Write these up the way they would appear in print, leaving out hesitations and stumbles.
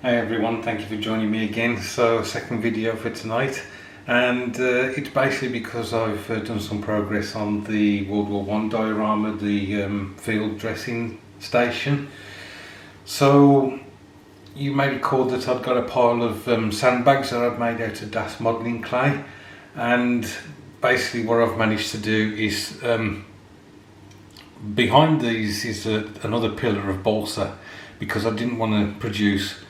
Hi everyone, thank you for joining me again. So second video for tonight, and it's basically because I've done some progress on the WW1 Diorama, the field dressing station. So you may recall that I'd got a pile of sandbags that I'd made out of DAS modelling clay, and basically what I've managed to do is behind these is another pillar of balsa, because I didn't want to produce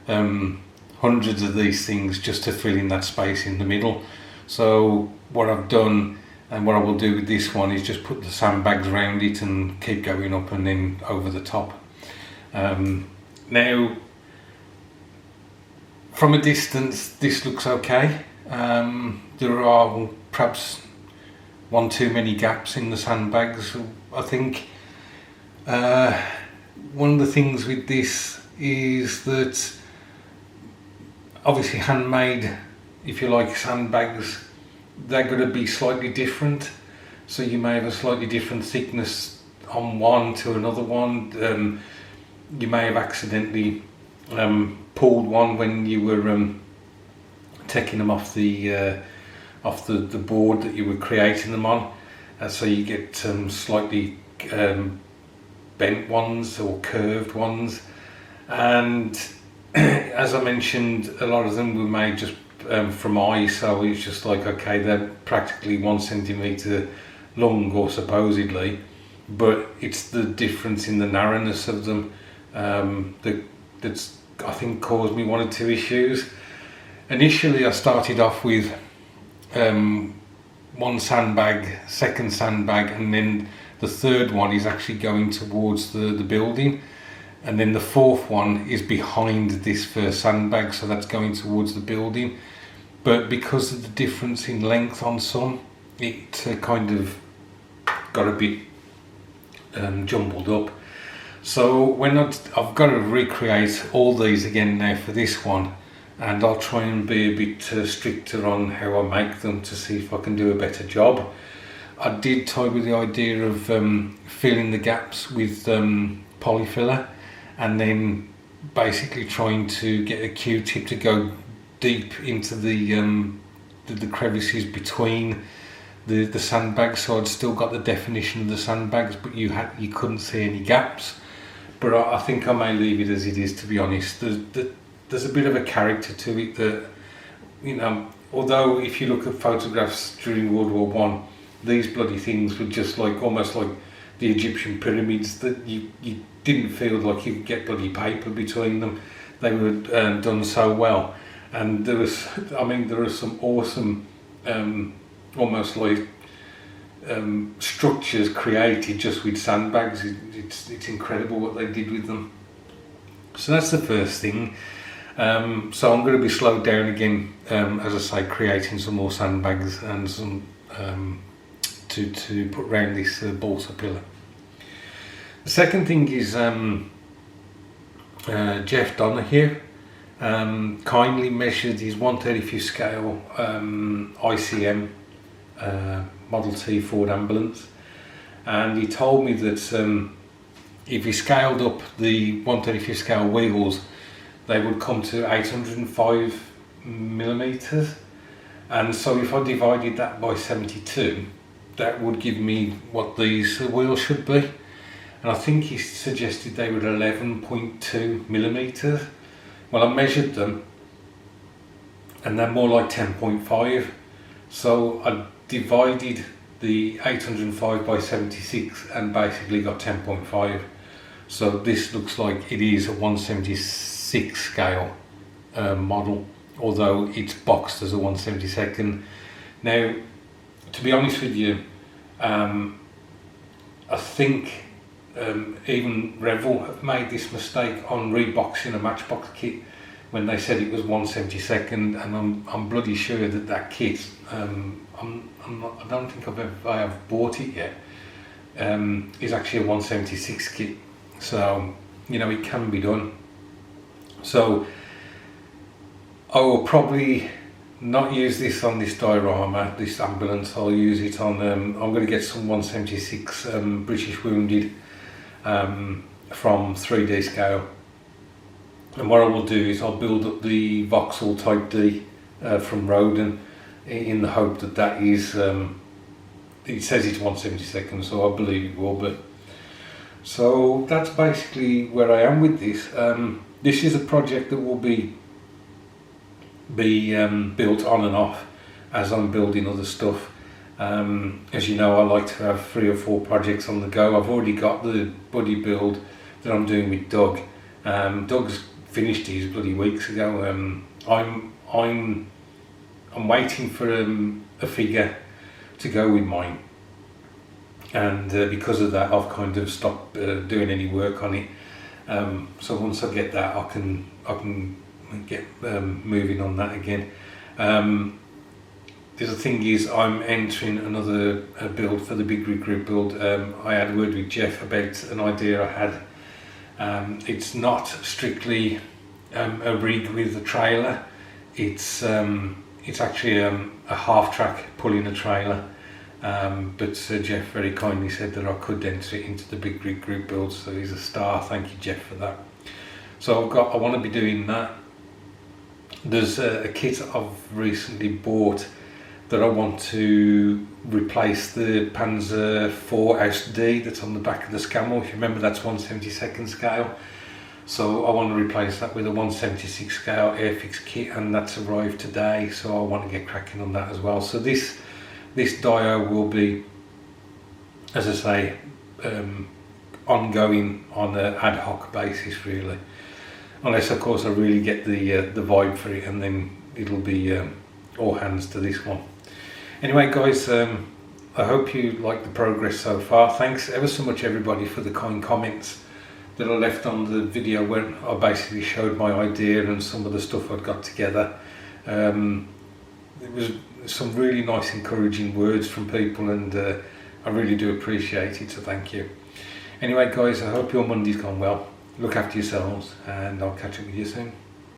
hundreds of these things just to fill in that space in the middle. So what I've done, and what I will do with this one, is just put the sandbags around it and keep going up and then over the top. Now from a distance this looks okay. There are perhaps one too many gaps in the sandbags, I think. One of the things with this is that obviously handmade, if you like, sandbags, they're going to be slightly different. So you may have a slightly different thickness on one to another one. You may have accidentally pulled one when you were taking them off the board that you were creating them on, so you get slightly bent ones or curved ones. And as I mentioned, a lot of them were made just from eye, so it's just like, okay, they're practically 1 centimetre long, or supposedly, but it's the difference in the narrowness of them that's I think caused me one or two issues. Initially I started off with one sandbag, second sandbag, and then the third one is actually going towards the building, and then the fourth one is behind this first sandbag, so that's going towards the building. But because of the difference in length on some, it kind of got a bit jumbled up. So when I've got to recreate all these again now for this one, and I'll try and be a bit stricter on how I make them to see if I can do a better job. I did toy with the idea of filling the gaps with polyfiller, and then basically trying to get a Q-tip to go deep into the crevices between the sandbags, so I'd still got the definition of the sandbags, but you couldn't see any gaps. But I think I may leave it as it is, to be honest. There's a bit of a character to it that, you know, although if you look at photographs during World War One, these bloody things were just like, almost like the Egyptian pyramids, that you didn't feel like you could get bloody paper between them. They were done so well, and there was some awesome almost like structures created just with sandbags. It's incredible what they did with them. So that's the first thing. So I'm going to be slowed down again, as I say, creating some more sandbags and some to put around this balsa pillar. The second thing is Jeff Donahue kindly measured his 1/35 scale ICM Model T Ford ambulance, and he told me that if he scaled up the 1/35 scale wheels, they would come to 805 millimeters, and so if I divided that by 72, that would give me what these wheels should be. And I think he suggested they were 11.2 millimeters. Well, I measured them and they're more like 10.5. So I divided the 805 by 76 and basically got 10.5. So this looks like it is a 1/76 scale model, although it's boxed as a 1/72. Now, to be honest with you, I think even Revel have made this mistake on reboxing a Matchbox kit when they said it was 1/72, and I'm bloody sure that kit, I don't think I have bought it yet, is actually a 1/76 kit. So, you know, it can be done. So I will probably not use this on this diorama, this ambulance. I'll use it on, I'm going to get some 1/76 British Wounded from 3D scale, And what I will do is I'll build up the Vauxhall Type D from Rodin in the hope that that is, it says it's 1/72, so I believe it will be. So that's basically where I am with this. This is a project that will be built on and off as I'm building other stuff. As you know, I like to have 3 or 4 projects on the go. I've already got the buddy build that I'm doing with Doug. Doug's finished his bloody weeks ago. I'm waiting for a figure to go with mine, and because of that I've kind of stopped doing any work on it. So once I get that, I can get moving on that again. The other thing is I'm entering another build for the Big Rig Group build. I had a word with Jeff about an idea I had. It's not strictly a rig with a trailer. It's actually a half track pulling a trailer. But Jeff very kindly said that I could enter it into the Big Rig Group build, so he's a star. Thank you, Jeff, for that. So I want to be doing that. There's a kit I've recently bought that I want to replace the Panzer IV House D that's on the back of the Scammell. If you remember, that's 1/72 scale. So I want to replace that with a 1/76 scale Airfix kit, and that's arrived today, so I want to get cracking on that as well. So this Dio will be, as I say, ongoing on an ad hoc basis really, unless of course I really get the vibe for it, and then it'll be all hands to this one. Anyway guys, I hope you like the progress so far. Thanks ever so much everybody for the kind comments that I left on the video where I basically showed my idea and some of the stuff I'd got together. There was some really nice encouraging words from people, and I really do appreciate it, so thank you. Anyway guys, I hope your Monday's gone well. Look after yourselves, and I'll catch up with you soon.